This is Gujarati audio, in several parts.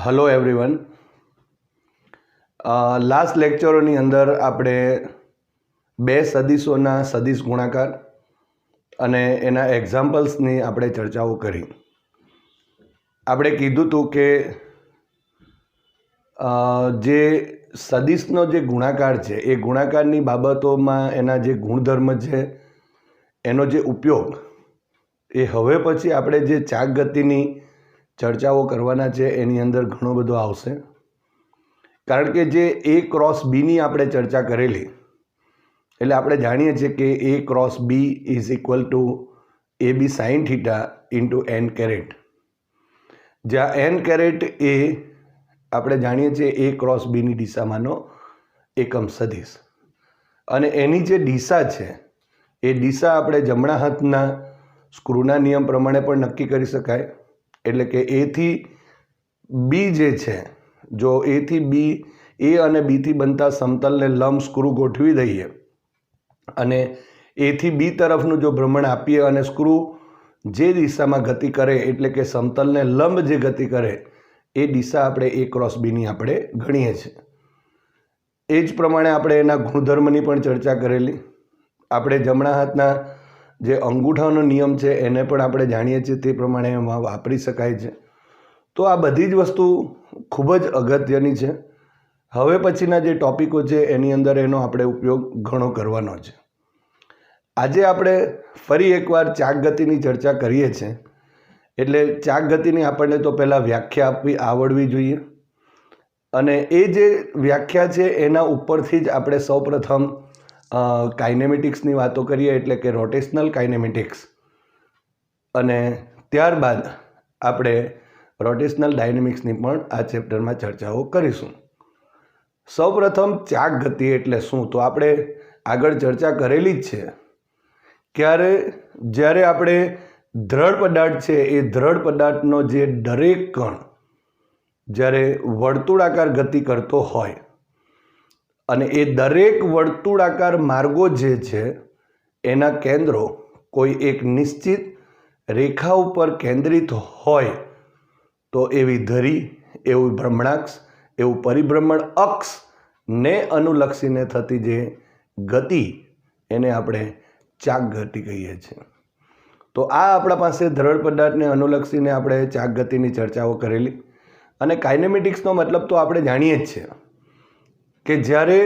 Hello everyone. લાસ્ટ લેક્ચરોની અંદર આપણે બે સદીશોના સદીશ ગુણાકાર અને એના એક્ઝામ્પલ્સની આપણે ચર્ચાઓ કરી. આપણે કીધું હતું કે જે સદીશનો જે ગુણાકાર છે એ ગુણાકારની બાબતોમાં એના જે ગુણધર્મ છે એનો જે ઉપયોગ એ હવે પછી આપણે જે ચાક ગતિની ચર્ચાઓ કરવાના છે એની અંદર ઘણો બધો આવશે. કારણ કે જે એ ક્રોસ બીની આપણે ચર્ચા કરેલી, એટલે આપણે જાણીએ છીએ કે A cross B is equal to A B sine theta into N caret, જ્યાં એન કેરેટ એ આપણે જાણીએ છીએ એ ક્રોસ બીની દિશામાંનો એકમ સદીશ, અને એની જે દિશા છે એ દિશા આપણે જમણા હાથના સ્ક્રૂના નિયમ પ્રમાણે પણ નક્કી કરી શકાય. એટલે કે એથી બી જે છે, જો એથી બી એ અને બીથી બનતા સમતલને લંબ સ્ક્રૂ ગોઠવી દઈએ અને એથી બી તરફનું જો ભ્રમણ આપીએ અને સ્ક્રૂ જે દિશામાં ગતિ કરે, એટલે કે સમતલને લંબ જે ગતિ કરે એ દિશા આપણે એ ક્રોસ બીની આપણે ગણીએ છીએ. એ જ પ્રમાણે આપણે એના ગુણધર્મની પણ ચર્ચા કરેલી. આપણે જમણા હાથના જે અંગૂઠાનો નિયમ છે એને પણ આપણે જાણીએ છીએ, તે પ્રમાણે એમાં વાપરી શકાય છે. તો આ બધી જ વસ્તુ ખૂબ જ અગત્યની છે. હવે પછીના જે ટૉપિકો છે એની અંદર એનો આપણે ઉપયોગ ઘણો કરવાનો છે. આજે આપણે ફરી એકવાર ચાક ગતિની ચર્ચા કરીએ છીએ. એટલે ચાક ગતિની આપણને તો પહેલાં વ્યાખ્યા આવડવી જોઈએ, અને એ જે વ્યાખ્યા છે એના ઉપરથી જ આપણે સૌપ્રથમ કાઇનેમેટિક્સની વાતો કરીએ, એટલે કે રોટેશનલ કાઇનેમેટિક્સ, અને ત્યારબાદ આપણે રોટેશનલ ડાયનેમિક્સની પણ આ ચેપ્ટરમાં ચર્ચાઓ કરીશું. સૌપ્રથમ ચાક ગતિ એટલે શું, તો આપણે આગળ ચર્ચા કરેલી જ છે. જ્યારે આપણે દ્રઢ પદાર્થ છે એ દ્રઢ પદાર્થનો જે દરેક કણ જ્યારે વર્તુળાકાર ગતિ કરતો હોય અને એ દરેક વર્તુળાકાર માર્ગો જે છે એના કેન્દ્રો કોઈ એક નિશ્ચિત રેખા ઉપર કેન્દ્રિત હોય, તો એવી ધરી, એવું ભ્રમણાક્ષ, એવું પરિભ્રમણ અક્ષને અનુલક્ષીને થતી જે ગતિ એને આપણે ચાક ગતિ કહીએ છીએ. તો આ આપણા પાસે દ્રઢ પદાર્થને અનુલક્ષીને આપણે ચાક ગતિની ચર્ચાઓ કરેલી. અને કાઇનેમેટિક્સનો મતલબ તો આપણે જાણીએ જ છીએ કે જ્યારે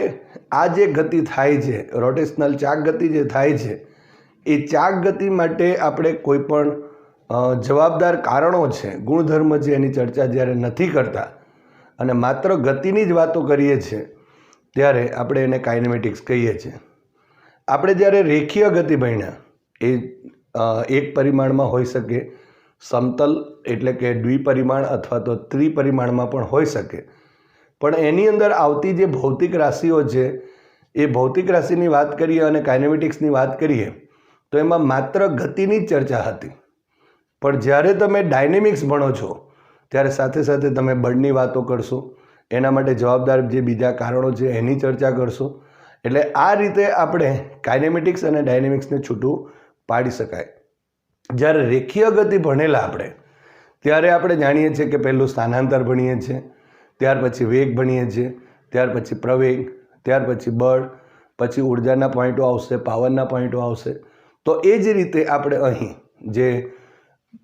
આ જે ગતિ થાય છે, રોટેશનલ ચાક ગતિ જે થાય છે, એ ચાક ગતિ માટે આપણે કોઈ પણ જવાબદાર કારણો છે, ગુણધર્મ છે, એની ચર્ચા જ્યારે નથી કરતા અને માત્ર ગતિની જ વાતો કરીએ છીએ, ત્યારે આપણે એને કાઇનેમેટિક્સ કહીએ છીએ. આપણે જ્યારે રેખીય ગતિ ભણ્યા, એ એક પરિમાણમાં હોઈ શકે, સમતલ એટલે કે દ્વિપરિમાણ અથવા તો ત્રિપરિમાણમાં પણ હોઈ શકે, પણ એની અંદર આવતી જે ભૌતિક રાશિઓ છે એ ભૌતિક રાશિની વાત કરીએ અને કાઇનેમેટિક્સની વાત કરીએ તો એમાં માત્ર ગતિની જ ચર્ચા હતી. પણ જ્યારે તમે ડાયનેમિક્સ ભણો છો ત્યારે સાથે સાથે તમે બળની વાતો કરશો, એના માટે જવાબદાર જે બીજા કારણો છે એની ચર્ચા કરશો. એટલે આ રીતે આપણે કાઇનેમેટિક્સ અને ડાયનેમિક્સને છૂટું પાડી શકાય. જ્યારે રેખીય ગતિ ભણેલા આપણે, ત્યારે આપણે જાણીએ છીએ કે પહેલું સ્થાનાંતર ભણીએ છીએ, ત્યાર પછી વેગ ભણીએ છીએ, ત્યાર પછી પ્રવેગ, ત્યાર પછી બળ, પછી ઉર્જાના પોઈન્ટો આવશે, પાવરના પોઈન્ટો આવશે. તો એ જ રીતે આપણે અહીં જે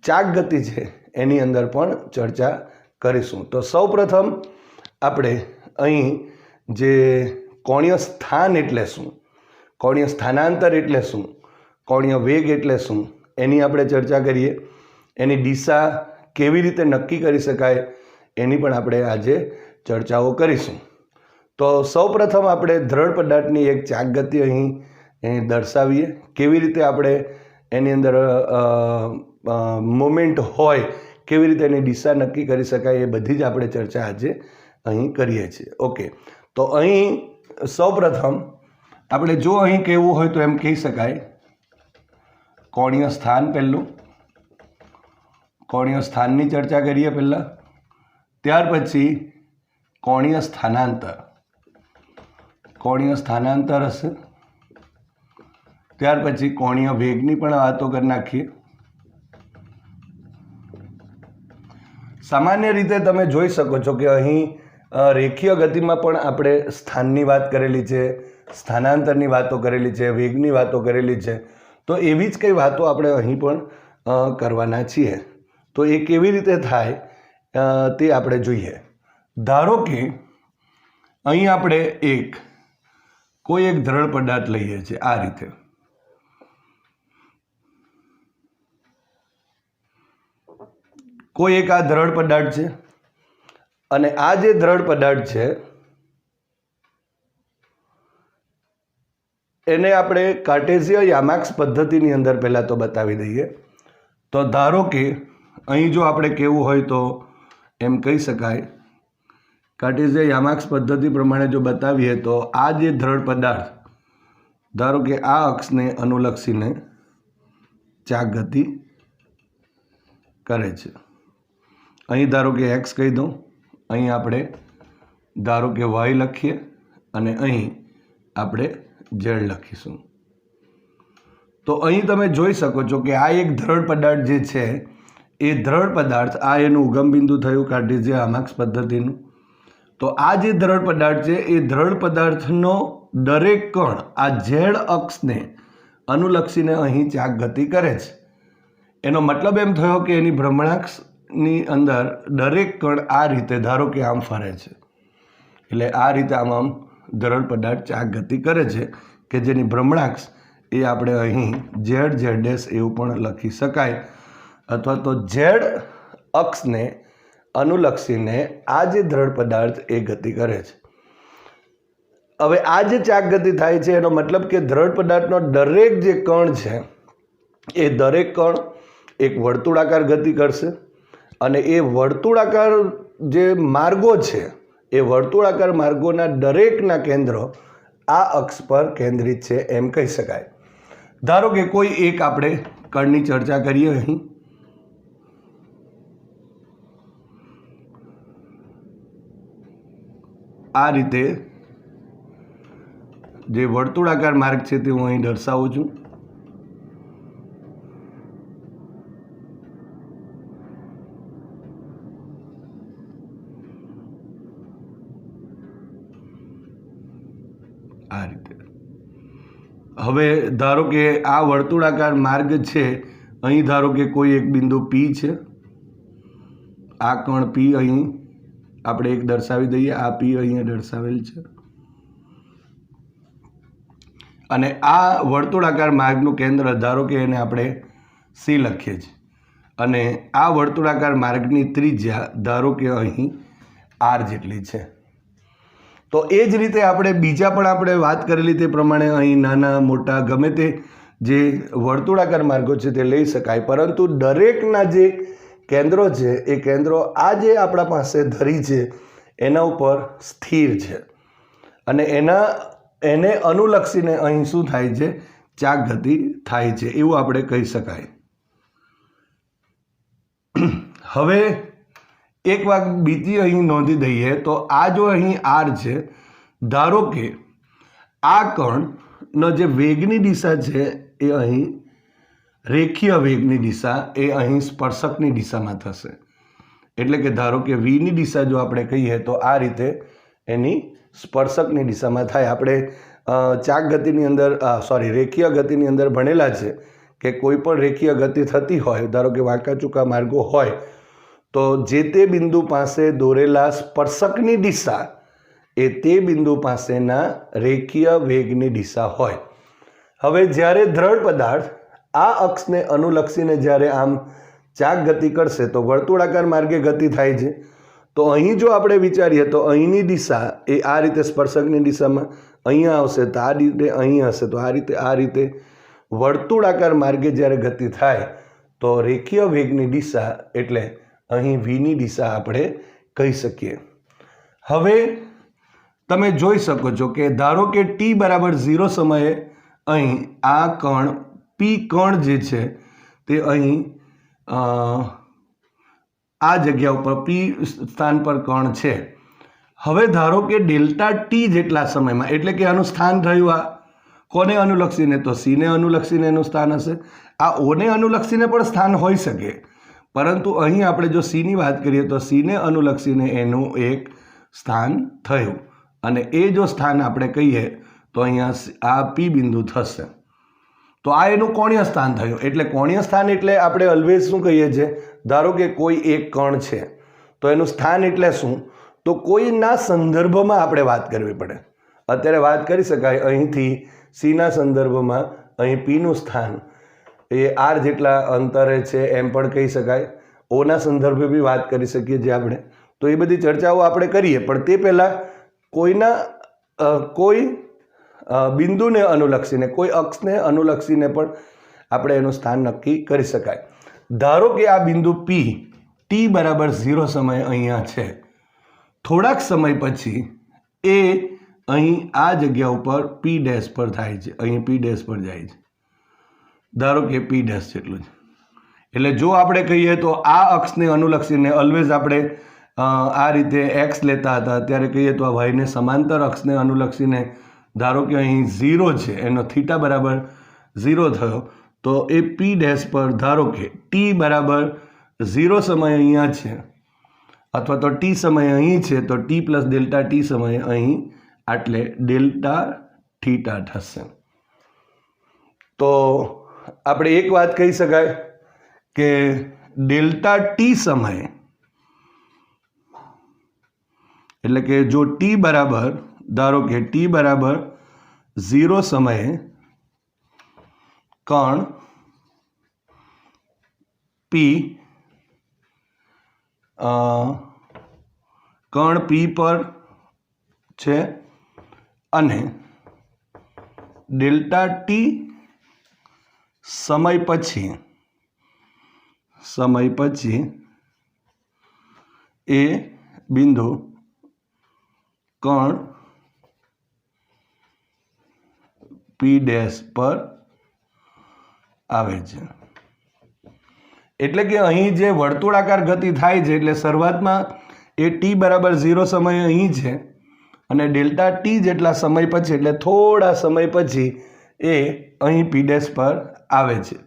ચાક ગતિ છે એની અંદર પણ ચર્ચા કરીશું. તો સૌપ્રથમ આપણે અહીં જે કોણીય સ્થાન એટલે શું, કોણીય સ્થાનાંતર એટલે શું, કોણીય વેગ એટલે શું, એની આપણે ચર્ચા કરીએ. એની દિશા કેવી રીતે નક્કી કરી શકાય એની પણ આપણે આજે ચર્ચાઓ કરીશું. તો સૌપ્રથમ આપણે દ્રઢ પદાર્થની એક ચાક ગતિ અહીં દર્શાવીએ. કેવી રીતે આપણે એની અંદર મોમેન્ટ હોય, કેવી રીતે એની દિશા નક્કી કરી શકાય, એ બધી જ આપણે ચર્ચા આજે અહીં કરીએ છીએ. ઓકે, તો અહીં સૌપ્રથમ આપણે જો અહીં કહેવું હોય તો એમ કહી શકાય કોણીય સ્થાન. પહેલું કોણીય સ્થાનની ચર્ચા કરીએ પહેલાં, ત્યાર પછી કોણીય સ્થાનાંતર. કોણીય સ્થાનાંતર હશે, ત્યાર પછી કોણીય વેગની પણ વાતો કરી નાખીએ. સામાન્ય રીતે તમે જોઈ શકો છો કે અહીં રેખીય ગતિમાં પણ આપણે સ્થાનની વાત કરેલી છે, સ્થાનાંતરની વાતો કરેલી છે, વેગની વાતો કરેલી છે. તો એવી જ કંઈ વાતો આપણે અહીં પણ કરવાના છીએ. તો એ કેવી રીતે થાય તે આપણે જોઈએ. ધારો કે અહીં આપણે કોઈ એક દ્રઢ પદાર્થ લઈએ છીએ આ રીતે. કોઈ એક આ દ્રઢ પદાર્થ છે અને આ જે દ્રઢ પદાર્થ છે એને આપણે કાર્ટેશિયન યામાક્સ પદ્ધતિની અંદર પહેલાં તો બતાવી દઈએ. તો ધારો કે અહીં જો આપણે કહેવું હોય તો એમ કહી શકાય, કાર્ટેશિયન યામાક્સ પદ્ધતિ પ્રમાણે જો બતાવીએ તો આ જે દ્રઢ પદાર્થ ધારો કે આ અક્ષને અનુલક્ષીને ચાક ગતિ કરે છે. અહીં ધારો કે એક્સ કહી દઉં, અહીં આપણે ધારો કે વાય લખીએ અને અહીં આપણે ઝેડ લખીશું. તો અહીં તમે જોઈ શકો છો કે આ એક દ્રઢ પદાર્થ જે છે એ દ્રઢ પદાર્થ, આ એનું ઉગમ બિંદુ થયું કાર્ટેશિયન યામાક્સ પદ્ધતિનું. તો આ જે દ્રઢ પદાર્થ છે એ દ્રઢ પદાર્થનો દરેક કણ આ ઝેડ અક્ષને અનુલક્ષીને અહીં ચાક ગતિ કરે છે. એનો મતલબ એમ થયો કે એની ભ્રમણાક્ષની અંદર દરેક કણ આ રીતે ધારો કે આમ ફરે છે, એટલે આ રીતે આમ દ્રઢ પદાર્થ ચાક ગતિ કરે છે કે જેની ભ્રમણાક્ષ એ આપણે અહીં ઝેડ ડેશ એવું પણ લખી શકાય, અથવા તો ઝેડ અક્ષને અનુલક્ષીને આ જે દ્રઢ પદાર્થ એ ગતિ કરે છે. હવે આ જે ચાક ગતિ થાય છે એનો મતલબ કે દ્રઢ પદાર્થનો દરેક જે કણ છે એ દરેક કણ એક વર્તુળાકાર ગતિ કરશે અને એ વર્તુળાકાર જે માર્ગો છે એ વર્તુળાકાર માર્ગોના દરેકના કેન્દ્રો આ અક્ષ પર કેન્દ્રિત છે એમ કહી શકાય. ધારો કે કોઈ એક આપણે કણની ચર્ચા કરીએ. અહીં આ રીતે જે વર્તુળાકાર માર્ગ છે તે હું અહીં દર્શાવું છું. આ રીતે. હવે ધારો કે આ વર્તુળાકાર માર્ગ છે, અહીં ધારો કે કોઈ એક બિંદુ પી છે, આ કણ પી અહીં આપણે એક દર્શાવી દઈએ, આ પી અહીંયા દર્શાવેલ છે. અને આ વર્તુળાકાર માર્ગનું કેન્દ્ર ધારો કે એને આપણે સી લખીએ છીએ અને આ વર્તુળાકાર માર્ગની ત્રિજ્યા ધારો કે અહીં આર જેટલી છે. તો એ જ રીતે આપણે બીજા પણ આપણે વાત કરેલી તે પ્રમાણે અહીં નાના મોટા ગમે તે જે વર્તુળાકાર માર્ગો છે તે લઈ શકાય, પરંતુ દરેકના જે કેન્દ્રો છે એ કેન્દ્રો આ જે આપણા પાસે ધરી છે એના ઉપર સ્થિર છે અને એને અનુલક્ષીને અહીં શું થાય છે, ચાક ગતિ થાય છે એવું આપણે કહી શકાય. હવે એક વાત બીજી અહીં નોંધી દઈએ તો આ જો અહીં આર છે, ધારો કે આ કણનો જે વેગની દિશા છે એ અહીં રેખીય વેગની દિશા એ અહીં સ્પર્શકની દિશામાં થશે. એટલે કે ધારો કે વીની દિશા જો આપણે કહીએ તો આ રીતે એની સ્પર્શકની દિશામાં થાય. આપણે ચાક ગતિની અંદર રેખીય ગતિની અંદર ભણેલા છે કે કોઈ પણ રેખીય ગતિ થતી હોય, ધારો કે વાંકા ચૂકા માર્ગો હોય, તો જે તે બિંદુ પાસે દોરેલા સ્પર્શકની દિશા એ તે બિંદુ પાસેના રેખીય વેગની દિશા હોય. હવે જ્યારે દ્રઢ પદાર્થ આ અક્ષને અનુલક્ષીને જ્યારે આમ ચાક ગતિ કરશે તો વર્તુળાકાર માર્ગે ગતિ થાય છે. તો અહીં જો આપણે વિચારીએ તો અહીંની દિશા એ આ રીતે સ્પર્શકની દિશામાં અહીંયા આવશે, તો આ રીતે અહીં હશે, તો આ રીતે વર્તુળાકાર માર્ગે જ્યારે ગતિ થાય તો રેખીય વેગની દિશા એટલે અહીં વીની દિશા આપણે કહી શકીએ. હવે તમે જોઈ શકો છો કે ધારો કે t બરાબર 0 સમયે અહીં આ કણ પી કણ જે છે તે અહીં આ જગ્યા ઉપર પી સ્થાન પર કણ છે. હવે ધારો કે ડેલ્ટા ટી જેટલા સમયમાં, એટલે કે આનું સ્થાન થયું આ કોને અનુલક્ષીને, તો સીને અનુલક્ષીને એનું સ્થાન હશે. આ ઓને અનુલક્ષીને પણ સ્થાન હોઈ શકે, પરંતુ અહીં આપણે જો સીની વાત કરીએ તો સીને અનુલક્ષીને એનું એક સ્થાન થયું અને એ જો સ્થાન આપણે કહીએ તો અહીંયા આ પી બિંદુ થશે. તો આ એનું કોણીય સ્થાન થયું. એટલે કોણીય સ્થાન એટલે આપણે ઓલવેઝ શું કહીએ છીએ, ધારો કે કોઈ એક કણ છે તો એનું સ્થાન એટલે શું, તો કોઈના સંદર્ભમાં આપણે વાત કરવી પડે. અત્યારે વાત કરી શકાય અહીંથી સીના સંદર્ભમાં અહીં પીનું સ્થાન એ આર જેટલા અંતરે છે એમ પણ કહી શકાય. ઓના સંદર્ભે બી વાત કરી શકીએ છીએ આપણે. તો એ બધી ચર્ચાઓ આપણે કરીએ, પણ તે પહેલાં કોઈ બિંદુને અનુલક્ષીને, કોઈ અક્ષને અનુલક્ષીને પણ આપણે એનું સ્થાન નક્કી કરી શકાય. ધારો કે આ બિંદુ પી ટી બરાબર 0 સમય અહીંયા છે. થોડાક સમય પછી એ અહીં આ જગ્યા ઉપર પી ડેશ પર થાય છે, અહીં પી ડેશ પર જાય છે. ધારો કે પી ડેશ જેટલું છે. એટલે જો આપણે કહીએ તો આ અક્ષને અનુલક્ષીને ઓલવેઝ આપણે આ રીતે એક્સ લેતા હતા, ત્યારે કહીએ તો આ વાયને સમાંતર અક્ષને અનુલક્ષીને ધારો કે અહીં 0 છે, એનો થીટા બરાબર 0 થયો, તો એ પી ડેશ પર ધારો કે ટી બરાબર 0 સમય અહીંયા છે અથવા તો ટી સમય અહીં છે, તો ટી પ્લસ ડેલ્ટા ટી સમય અહીં એટલે ડેલ્ટા થીટા થશે. તો આપણે એક વાત કહી શકાય કે ડેલ્ટા ટી સમયે, એટલે કે જો ટી બરાબર ધારો કે ટી બરાબર 0 સમયે કણ પી પર છે અને ડેલ્ટા ટી સમય પછી એ બિંદુ કણ પી ડેશ પર આવે છે. એટલે કે અહીં જે વર્તુળાકાર ગતિ થાય છે, એટલે શરૂઆતમાં એ ટી બરાબર 0 સમય અહીં છે અને ડેલ્ટા ટી જેટલા સમય પછી, એટલે થોડા સમય પછી એ અહીં પી ડેશ પર આવે છે.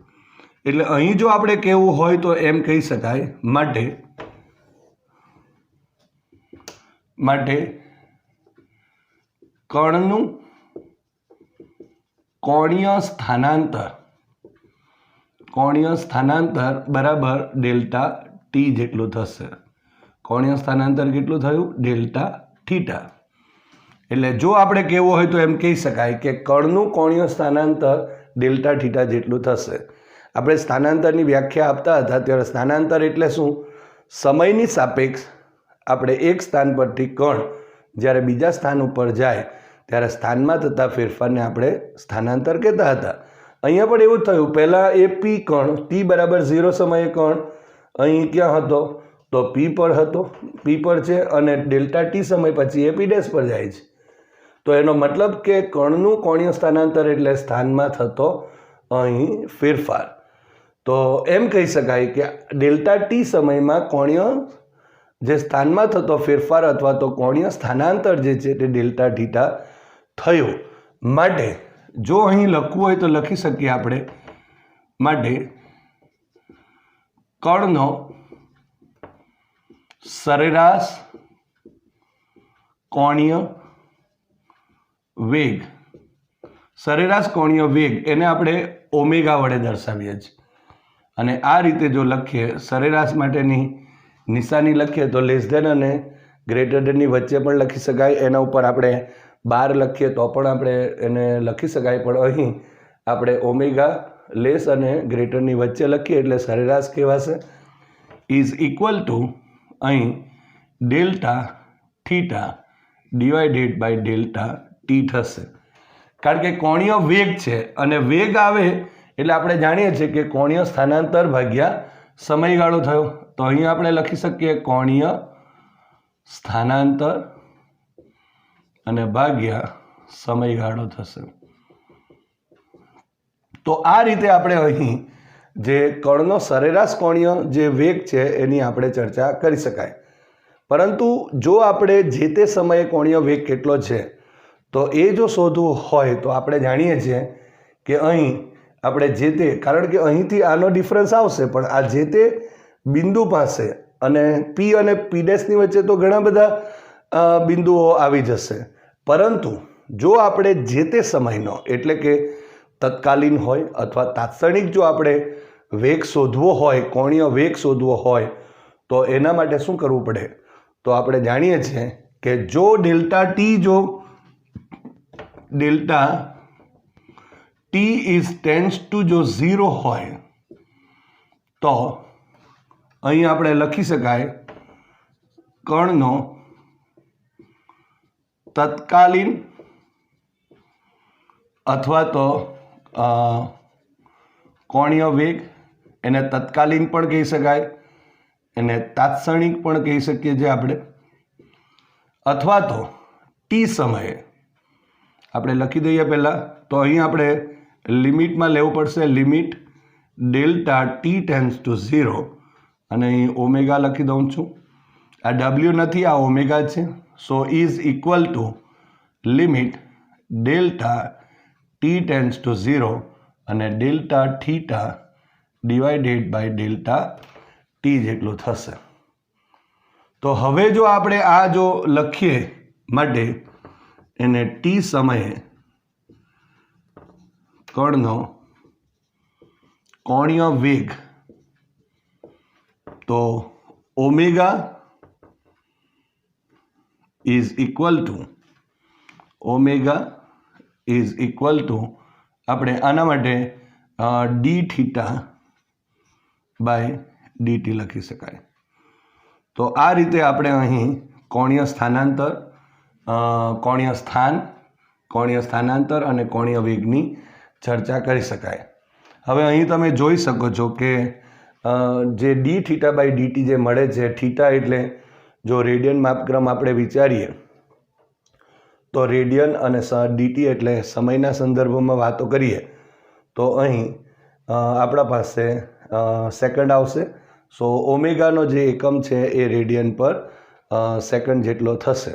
એટલે અહીં જો આપણે કહેવું હોય તો એમ કહી શકાય, માટે કણનું કોણીય સ્થાનાંતર બરાબર ડેલ્ટા ટી જેટલું થશે. કોણીય સ્થાનાંતર કેટલું થયું? Delta theta. એટલે જો આપણે કહેવું હોય તો એમ કહી શકાય કે કણનું કોણીય સ્થાનાંતર ડેલ્ટા થીટા જેટલું થશે. આપણે સ્થાનાંતરની વ્યાખ્યા આપતા હતા ત્યારે સ્થાનાંતર એટલે શું? સમયની સાપેક્ષ આપણે એક સ્થાન પરથી કણ જ્યારે બીજા સ્થાન ઉપર જાય ત્યારે સ્થાનમાં થતા ફેરફારને આપણે સ્થાનાંતર કહેતા હતા. અહીંયા પણ એવું થયું. પહેલાં એ પી કણ ટી બરાબર 0 સમયે કણ અહીં ક્યાં હતો? તો પી પર હતો, પી પર છે અને ડેલ્ટા ટી સમય પછી એ પી ડેશ પર જાય છે. તો એનો મતલબ કે કણનું કોણીય સ્થાનાંતર એટલે સ્થાનમાં થતો અહીં ફેરફાર. તો એમ કહી શકાય કે ડેલ્ટા ટી સમયમાં કોણીય જે સ્થાનમાં થતો ફેરફાર અથવા તો કોણીય સ્થાનાંતર જે છે તે ડેલ્ટા થીટા થયું. માટે જો અહીં લખવું હોય તો લખી શકીએ આપણે, માટે કણનો સરેરાશ કોણીય વેગ, એને આપણે ઓમેગા વડે દર્શાવીએ છીએ. અને આ રીતે જો લખીએ, સરેરાશ માટેની નિશાની લખીએ તો લેસ ધેન અને ગ્રેટર ધેનની વચ્ચે પણ લખી શકાય. એના ઉપર આપણે 12 લખીએ તો પણ આપણે એને લખી શકાય, પણ અહીં આપણે ઓમેગા લેસ અને ગ્રેટરની વચ્ચે લખીએ એટલે સરેરાશ કહેવાશે. ઇઝ ઇક્વલ ટુ અહીં delta theta divided by delta t થશે. કારણ કે કોણીય વેગ છે અને વેગ આવે એટલે આપણે જાણીએ છીએ કે કોણીય સ્થાનાંતર ભાગ્યા સમયગાળો થયો. તો અહીં આપણે લખી શકીએ કોણીય સ્થાનાંતર અને ભાગ્યા સમયગાળો થશે. તો આ રીતે આપણે અહીં જે કણનો સરેરાશ કોણીય જે વેગ છે એની આપણે ચર્ચા કરી શકાય. પરંતુ જો આપણે જે તે સમયે કોણીય વેગ કેટલો છે તો એ જો શોધવું હોય તો આપણે જાણીએ છીએ કે અહીં આપણે જે તે, કારણ કે અહીંથી આનો ડિફરન્સ આવશે પણ આ જે તે બિંદુ પાસે અને પી અને પી ડેશની વચ્ચે તો ઘણા બધા બિંદુઓ આવી જશે, પરંતુ જો આપણે જે તે સમયનો એટલે કે તત્કાલીન હોય અથવા તાત્ક્ષણિક જો આપણે વેગ શોધવો હોય, કોણીય વેગ શોધવો હોય, તો એના માટે શું કરવું પડે? તો આપણે જાણીએ છીએ કે જો delta t is tends to જો 0 હોય તો અહીં આપણે લખી શકાય કણનો તત્કાલીન અથવા તો કોણીય વેગ, એને તત્કાલીન પણ કહી શકાય, એને તાત્ક્ષણિક પણ કહી શકીએ છીએ આપણે, અથવા તો ટી સમયે આપણે લખી દઈએ પહેલાં. તો અહીં આપણે લિમિટમાં લેવું પડશે, limit delta t tends to 0 અને અહીં ઓમેગા લખી દઉં છું. આ ડબલ્યુ નથી, આ ઓમેગા છે. So is equal to limit delta t tends to 0 અને delta theta divided by delta t જેટલું થશે. તો હવે જો આપણે આ જો લખીએ માટે એને ટી સમયે કણનો કોણીય વેગ, તો ઓમેગા ઇઝ ઇક્વલ ટુ આપણે આના માટે ડી થીટા બાય ડીટી લખી શકાય. તો આ રીતે આપણે અહીં કોણીય સ્થાનાંતર, કોણીય સ્થાન, કોણીય સ્થાનાંતર અને કોણીય વેગની ચર્ચા કરી શકાય. હવે અહીં તમે જોઈ શકો છો કે જે ડી થીટા બાય ડીટી જે મળે છે, થીટા એટલે જો રેડિયન માપક્રમ આપણે વિચારીએ તો રેડિયન અને ડીટી એટલે સમયના સંદર્ભમાં વાતો કરીએ તો અહીં આપણા પાસે સેકન્ડ આવશે. સો ઓમેગાનો જે એકમ છે એ રેડિયન પર સેકન્ડ જેટલો થશે.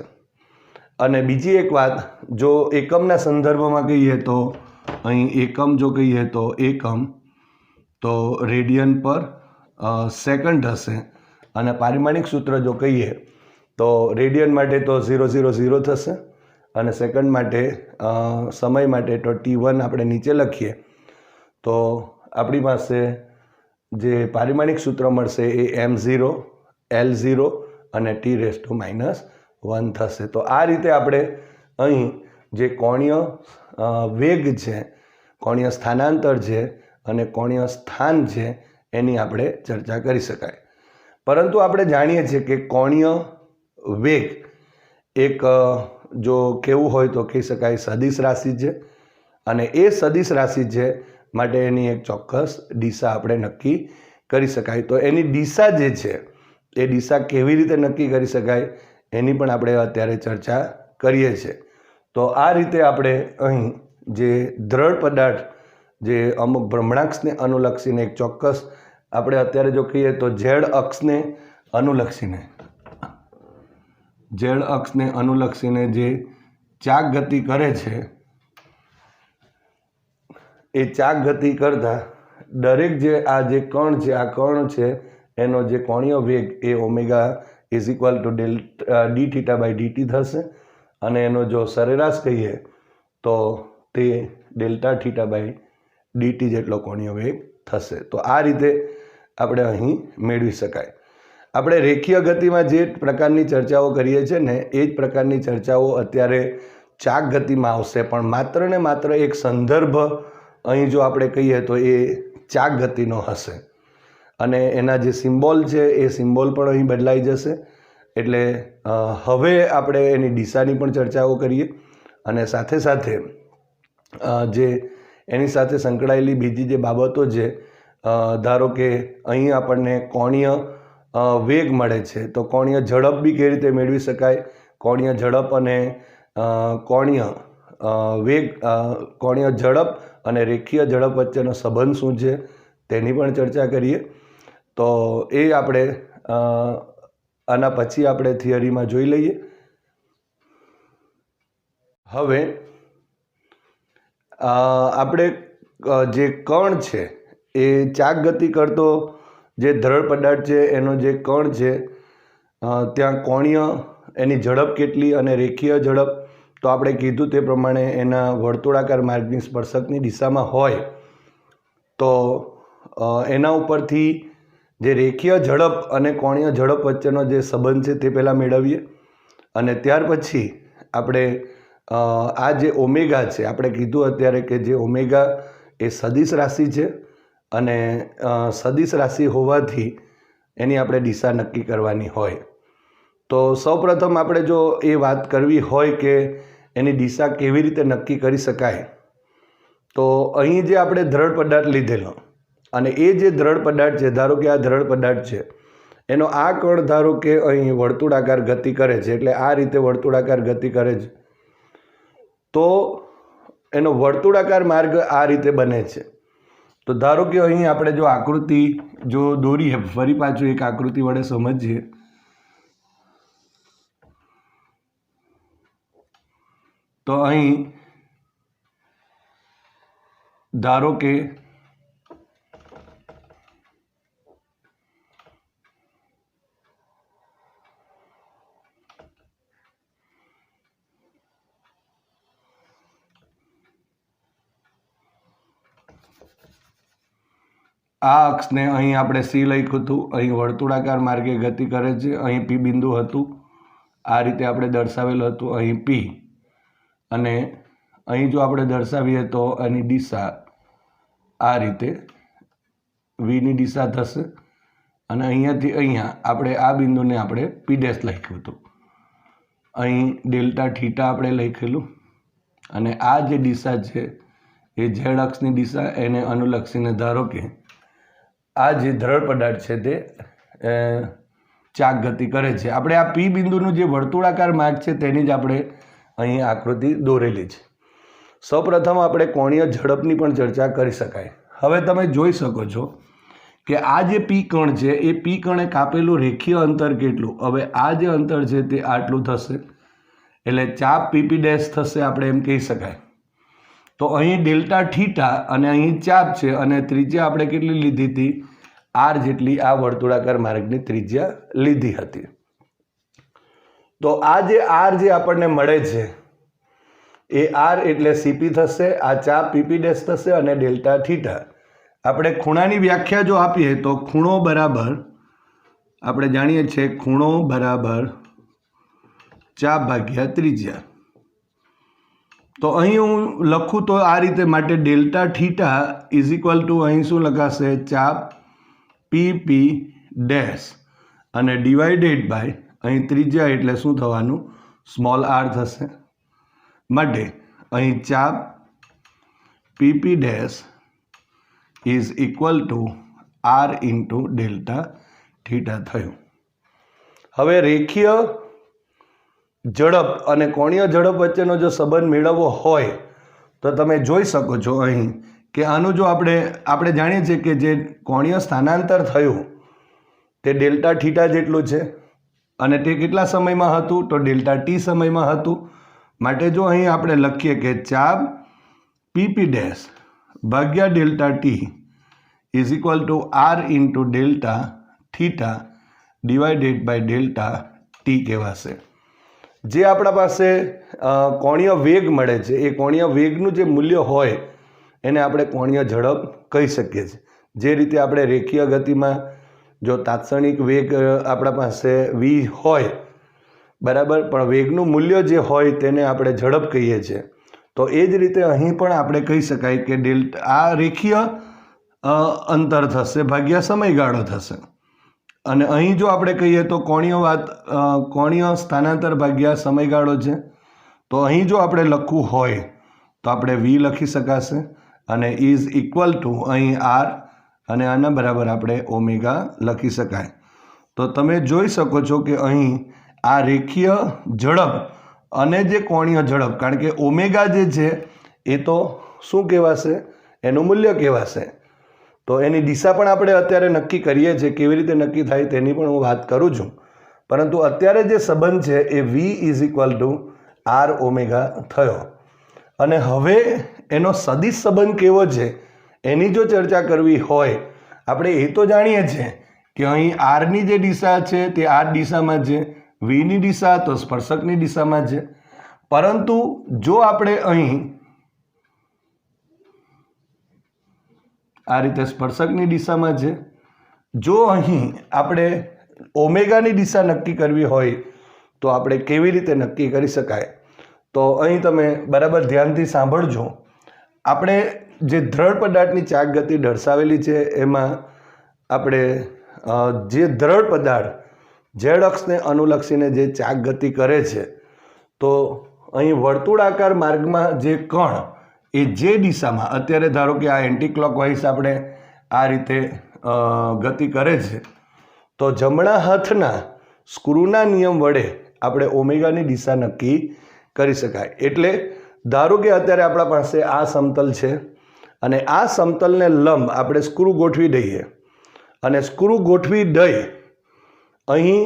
અને બીજી એક વાત, જો એકમના સંદર્ભમાં કહીએ તો અહીં એકમ જો કહીએ તો એકમ તો રેડિયન પર સેકન્ડ થશે, અને પારિમાણિક સૂત્ર જો કહીએ તો રેડિયન માટે તો 000 થશે અને સેકન્ડ માટે સમય માટે તો T1 આપણે નીચે લખીએ તો આપણી પાસે જે પારિમાણિક સૂત્ર મળશે એ m0, L0 અને T⁻⁻1 થશે. તો આ રીતે આપણે અહીં જે કોણીય વેગ છે, કોણીય સ્થાનાંતર છે અને કોણીય સ્થાન છે એની આપણે ચર્ચા કરી શકાય. પરંતુ આપણે જાણીએ છીએ કે કોણીય વેગ એક જો કહેવું હોય તો કહી શકાય સદિશ રાશિ છે, અને એ સદિશ રાશિ છે માટે એની એક ચોક્કસ દિશા આપણે નક્કી કરી શકાય. તો એની દિશા જે છે એ દિશા કેવી રીતે નક્કી કરી શકાય એની પણ આપણે અત્યારે ચર્ચા કરીએ છીએ. તો આ રીતે આપણે અહીં જે દ્રઢ પદાર્થ, જે અમુક ભ્રમણાક્ષને અનુલક્ષીને એક ચોક્કસ આપણે અત્યારે જો કહીએ તો ઝેડ અક્ષને અનુલક્ષીને જે ચાક ગતિ કરે છે, એ ચાક ગતિ કરતા દરેક જે આ જે કણ છે, આ કણ છે એનો જે કોણીય વેગ એ omega is equal to D theta by DT થશે, અને એનો જો સરેરાશ કહીએ તો તે ડેલ્ટા થીટા બાય ડીટી જેટલો કોણીય વેગ થશે. તો આ રીતે આપણે અહીં મેળવી શકાય. આપણે રેખીય ગતિમાં જે પ્રકારની ચર્ચાઓ કરીએ છીએ ને એ જ પ્રકારની ચર્ચાઓ અત્યારે ચાક ગતિમાં આવશે, પણ માત્ર ને માત્ર એક સંદર્ભ અહીં જો આપણે કહીએ તો એ ચાક ગતિનો હશે, અને એના જે સિમ્બોલ છે એ સિમ્બોલ પણ અહીં બદલાઈ જશે. એટલે હવે આપણે એની દિશાની પણ ચર્ચાઓ કરીએ, અને સાથે સાથે જે એની સાથે સંકળાયેલી બીજી જે બાબતો છે, ધારો કે અહીં આપણને કોણીય વેગ મળે છે તો કોણીય ઝડપ બી કેવી રીતે મેળવી શકાય, કોણીય ઝડપ અને કોણીય વેગ, કોણીય ઝડપ અને રેખીય ઝડપ વચ્ચેનો સંબંધ શું છે તેની પણ ચર્ચા કરીએ. તો એ આપણે આના પછી આપણે થિયરીમાં જોઈ લઈએ. હવે આપણે જે કણ છે એ ચાક ગતિ કરતો જે દ્રઢ પદાર્થ છે એનો જે કણ છે ત્યાં કોણીય એની ઝડપ કેટલી અને રેખીય ઝડપ તો આપણે કીધું તે પ્રમાણે એના વર્તુળાકાર માર્ગની સ્પર્શકની દિશામાં હોય તો એના ઉપરથી જે રેખીય ઝડપ અને કોણીય ઝડપ વચ્ચેનો જે સંબંધ છે તે પહેલાં મેળવીએ અને ત્યાર પછી આપણે આ જે ઓમેગા છે આપણે કીધું અત્યારે કે જે ઓમેગા એ સદિશ રાશિ છે અને સદિશ રાશિ હોવાથી એની આપણે દિશા નક્કી કરવાની હોય તો સૌપ્રથમ આપણે જો એ વાત કરવી હોય કે એની દિશા કેવી રીતે નક્કી કરી શકાય તો અહીં જે આપણે દ્રઢ પદાર્થ લીધેલો અને એ જે દ્રઢ પદાર્થ છે ધારો કે આ દ્રઢ પદાર્થ છે એનો આ કણ ધારો કે અહીં વર્તુળાકાર ગતિ કરે છે એટલે આ રીતે વર્તુળાકાર ગતિ કરે છે તો એનો વર્તુળાકાર માર્ગ આ રીતે બને છે તો ધારો કે અહીં આપણે જો આકૃતિ જો દોરીએ ફરી પાછું એક આકૃતિ વડે સમજીએ તો અહીં ધારો કે આ અક્ષને અહીં આપણે સી લખ્યું હતું અહીં વર્તુળાકાર માર્ગે ગતિ કરે છે અહીં પી બિંદુ હતું આ રીતે આપણે દર્શાવેલું હતું અહીં પી અને અહીં જો આપણે દર્શાવીએ તો એની દિશા આ રીતે વીની દિશા થશે અને અહીંયાથી અહીંયા આપણે આ બિંદુને આપણે પી ડેશ લખ્યું હતું અહીં ડેલ્ટા થીટા આપણે લખેલું અને આ જે દિશા છે એ ઝેડ અક્ષની દિશા એને અનુલક્ષીને ધારો કે આ જે દ્રઢ પદાર્થ છે તે ચાક ગતિ કરે છે આપણે આ પી બિંદુનું જે વર્તુળાકાર માર્ગ છે તેની જ આપણે અહીં આકૃતિ દોરેલી છે સૌપ્રથમ આપણે કોણીય ઝડપની પણ ચર્ચા કરી શકાય હવે તમે જોઈ શકો છો કે આ જે પી કણ છે એ પી કણે કાપેલું રેખીય અંતર કેટલું હવે આ જે અંતર છે તે આટલું થશે એટલે ચાપ પીપી ડેશ થશે આપણે એમ કહી શકાય તો અહીં ડેલ્ટા થીટા અને અહીં ચાપ છે અને ત્રિજ્યા આપણે કેટલી લીધી હતી આર જેટલી આ વર્તુળાકાર માર્ગની ત્રિજ્યા લીધી હતી તો આ જે આર જે આપણને મળે છે એ આર એટલે સીપી થશે આ ચાપ પીપી ડેશ થશે અને ડેલ્ટા થીટા આપણે ખૂણાની વ્યાખ્યા જો આપીએ તો ખૂણો બરાબર આપણે જાણીએ છીએ ખૂણો બરાબર ચાપ ભાગ્યા ત્રિજ્યા તો અહીં હું લખું તો આ રીતે માટે delta theta is equal to અહીં શું લખાશે ચાપ પી પી ડેશ અને ડિવાઇડેડ બાય અહીં ત્રિજ્યા એટલે શું થવાનું સ્મોલ આર થશે માટે અહીં ચાપ PP dash is equal to r into delta theta થયું હવે રેખીય ઝડપ અને કોણીય ઝડપ વચ્ચેનો જો સંબંધ મેળવવો હોય તો તમે જોઈ શકો છો અહીં કે આનું જો આપણે જાણીએ છીએ કે જે કોણીય સ્થાનાંતર થયું તે ડેલ્ટા થીટા જેટલું છે અને તે કેટલા સમયમાં હતું તો ડેલ્ટા ટી સમયમાં હતું માટે જો અહીં આપણે લખીએ કે ચાપ પીપી ડેશ ભાગ્યા delta t is equal to r into delta theta divided by delta t કહેવાશે જે આપણા પાસે કોણીય વેગ મળે છે એ કોણીય વેગનું જે મૂલ્ય હોય એને આપણે કોણીય ઝડપ કહી શકીએ છીએ જે રીતે આપણે રેખીય ગતિમાં જો તાત્ક્ષણિક વેગ આપણા પાસે વી હોય બરાબર પણ વેગનું મૂલ્ય જે હોય તેને આપણે ઝડપ કહીએ છીએ તો એ જ રીતે અહીં પણ આપણે કહી શકાય કે ડેલ્ટા આ રેખીય અંતર થશે ભાગ્યા સમયગાળો થશે અને અહીં જો આપણે કહીએ તો કોણીય સ્થાનાંતર ભાગ્યા સમયગાળો છે તો અહીં જો આપણે લખવું હોય તો આપણે વી લખી શકાશે અને ઇઝ ઇક્વલ ટુ અહીં આર અને આના બરાબર આપણે ઓમેગા લખી શકાય તો તમે જોઈ શકો છો કે અહીં આ રેખીય ઝડપ અને જે કોણીય ઝડપ કારણ કે ઓમેગા જે છે એ તો શું કહેવાશે એનું મૂલ્ય કહેવાશે તો એની દિશા પણ આપણે અત્યારે નક્કી કરીએ છીએ કેવી રીતે નક્કી થાય તેની પણ હું વાત કરું છું પરંતુ અત્યારે જે સંબંધ છે એ V is equal to R omega થયો અને હવે એનો સદિશ સંબંધ કેવો છે એની જો ચર્ચા કરવી હોય આપણે એ તો જાણીએ છીએ કે અહીં આરની જે દિશા છે તે આ દિશામાં છે, વીની દિશા તો સ્પર્શકની દિશામાં છે. પરંતુ જો આપણે અહીં આ રીતે સ્પર્શકની દિશામાં છે, જો અહીં આપણે ઓમેગાની દિશા નક્કી કરવી હોય તો આપણે કેવી રીતે નક્કી કરી શકાય? તો અહીં તમે બરાબર ધ્યાનથી સાંભળજો. આપણે જે દ્રઢ પદાર્થની ચાક ગતિ દર્શાવેલી છે એમાં આપણે જે દ્રઢ પદાર્થ ઝેડ અક્ષને અનુલક્ષીને જે ચાક ગતિ કરે છે, તો અહીં વર્તુળાકાર માર્ગમાં જે કણ એ જે દિશામાં, અત્યારે ધારો કે આ એન્ટી ક્લોકવાઇઝ આપણે આ રીતે ગતિ કરે છે, તો જમણા હાથના સ્ક્રૂના નિયમ વડે આપણે ઓમેગાની દિશા નક્કી કરી શકાય. એટલે ધારો કે અત્યારે આપણા પાસે આ સમતલ છે અને આ સમતલને લંબ આપણે સ્ક્રૂ ગોઠવી દઈએ અને સ્ક્રૂ ગોઠવી દઈ અહીં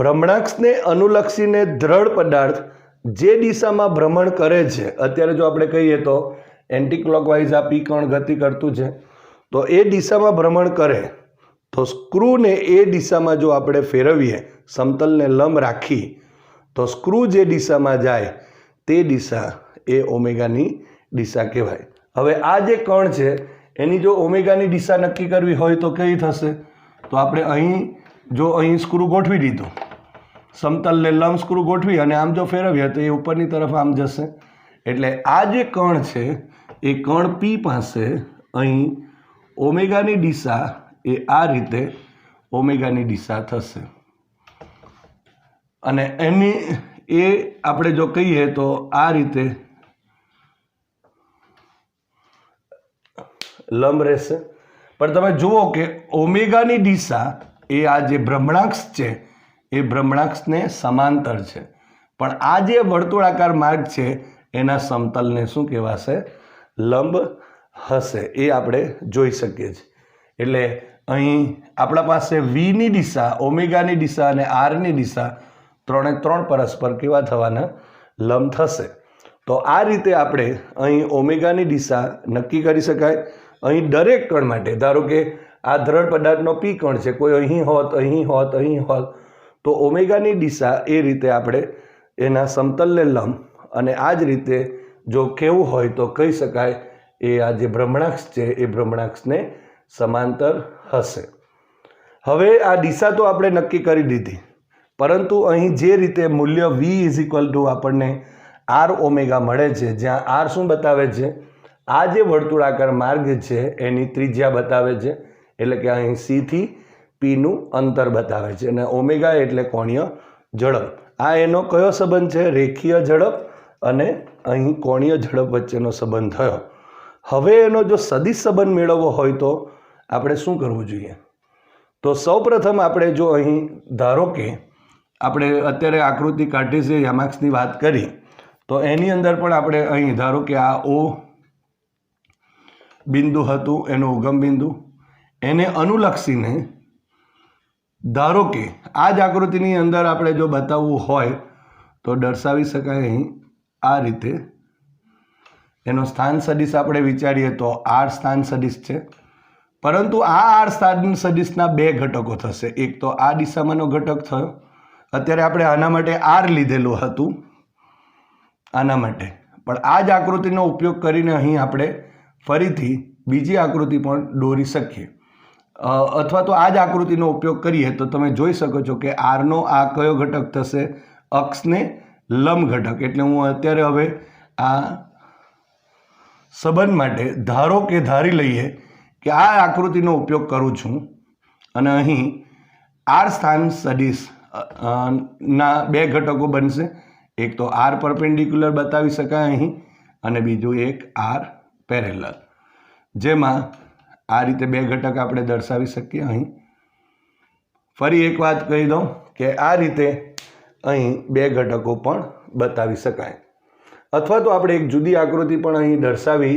ભ્રમણાક્ષને અનુલક્ષીને દ્રઢ પદાર્થ જે દિશામાં ભ્રમણ કરે છે, અત્યારે જો આપણે કહીએ તો એન્ટી ક્લોકવાઇઝ આ પી કણ ગતિ કરતું છે, તો એ દિશામાં ભ્રમણ કરે તો સ્ક્રૂને એ દિશામાં જો આપણે ફેરવીએ, સમતલને લંબ રાખી, તો સ્ક્રૂ જે દિશામાં જાય તે દિશા એ ઓમેગાની દિશા કહેવાય. હવે આ જે કણ છે એની જો ઓમેગાની દિશા નક્કી કરવી હોય તો કઈ થશે? તો આપણે અહીં સ્ક્રૂ ગોઠવી દીધું, સમતલને લંબ સ્ક્રૂ ગોઠવી અને આમ જો ફેરવીએ તો એ ઉપરની તરફ આમ જશે. એટલે આ જે કણ છે એ કણ પી પાસે અહીં ઓમેગાની દિશા એ આ રીતે ઓમેગાની દિશા થશે. અને એની એ આપણે જો કહીએ તો આ રીતે લંબ રહેશે. પણ તમે જુઓ કે ઓમેગાની દિશા એ આ જે ભ્રમણાક્ષ છે એ ભ્રમણાક્ષને સમાંતર છે, પણ આ જે વર્તુળાકાર માર્ગ છે એના સમતલને શું કહેવાશે? લંબ હશે. એ આપણે જોઈ શકીએ છીએ. એટલે અહીં આપણા પાસે વીની દિશા, ઓમેગાની દિશા અને આરની દિશા ત્રણે ત્રણ પરસ્પર કેવા થવાના? લંબ થશે. તો આ રીતે આપણે અહીં ઓમેગાની દિશા નક્કી કરી શકાય. અહીં દરેક કણ માટે, ધારો કે આ દ્રઢ પદાર્થનો પી કણ છે, કોઈ અહીં હોત, અહીં હોત, અહીં હોત, તો ઓમેગાની દિશા એ રીતે આપણે એના સમતલને લંબ અને આ જ રીતે જો કેવું હોય તો કહી શકાય એ આ જે ભ્રમણાક્ષ છે એ ભ્રમણાક્ષને સમાંતર હશે. હવે આ દિશા તો આપણે નક્કી કરી દીધી, પરંતુ અહીં જે રીતે મૂલ્ય v આપણને આર ઓમેગા મળે છે, જ્યાં આર શું બતાવે છે? આ જે વર્તુળાકાર માર્ગ છે એની ત્રિજ્યા બતાવે છે, એટલે કે અહીં સી થી પીનું અંતર બતાવે છે, અને ઓમેગા એટલે કોણીય ઝડપ. આ એનો કયો સંબંધ છે? રેખીય ઝડપ અને અહીં કોણીય ઝડપ વચ્ચેનો સંબંધ થયો. હવે એનો જો સદિશ સંબંધ મેળવવો હોય તો આપણે શું કરવું જોઈએ? તો સૌપ્રથમ આપણે જો અહીં ધારો કે આપણે અત્યારે આકૃતિ કાઢી છે, યામાક્સની વાત કરી, તો એની અંદર પણ આપણે અહીં ધારો કે આ ઓ બિંદુ હતું, એનું ઉગમ બિંદુ, એને અનુલક્ષીને ધારો કે આ જ આકૃતિની અંદર આપણે જો બતાવવું હોય તો દર્શાવી શકાય અહીં આ રીતે. એનો સ્થાન સદિશ આપણે વિચારીએ તો આર સ્થાન સદિશ છે, પરંતુ આ આર સ્થાન સદિશના બે ઘટકો થશે. એક તો આ દિશામાંનો ઘટક થયો, અત્યારે આપણે આના માટે આર લીધેલું હતું આના માટે, પણ આ જ આકૃતિનો ઉપયોગ કરીને અહીં આપણે ફરીથી બીજી આકૃતિ પણ દોરી શકીએ, અથવા તો આ જ આકૃતિનો ઉપયોગ કરીએ તો તમે જોઈ શકો છો કે આરનો આ કયો ઘટક થશે? અક્ષને લંબ ઘટક. એટલે હું અત્યારે હવે આ સંબંધ માટે ધારો કે ધારી લઈએ કે આ આકૃતિનો ઉપયોગ કરું છું અને અહીં આર સ્થાન સદિશ ના બે ઘટકો બનશે. એક તો આર પરપેન્ડિક્યુલર બતાવી શકાય અહીં, અને બીજું એક આર પેરેલલ, જેમાં આ રીતે બે ઘટક આપણે દર્શાવી શકીએ. અહીં ફરી એક વાત કહી દઉં કે આ રીતે અહીં બે ઘટકો પણ બતાવી શકાય, અથવા તો આપણે એક જુદી આકૃતિ પણ અહીં દર્શાવી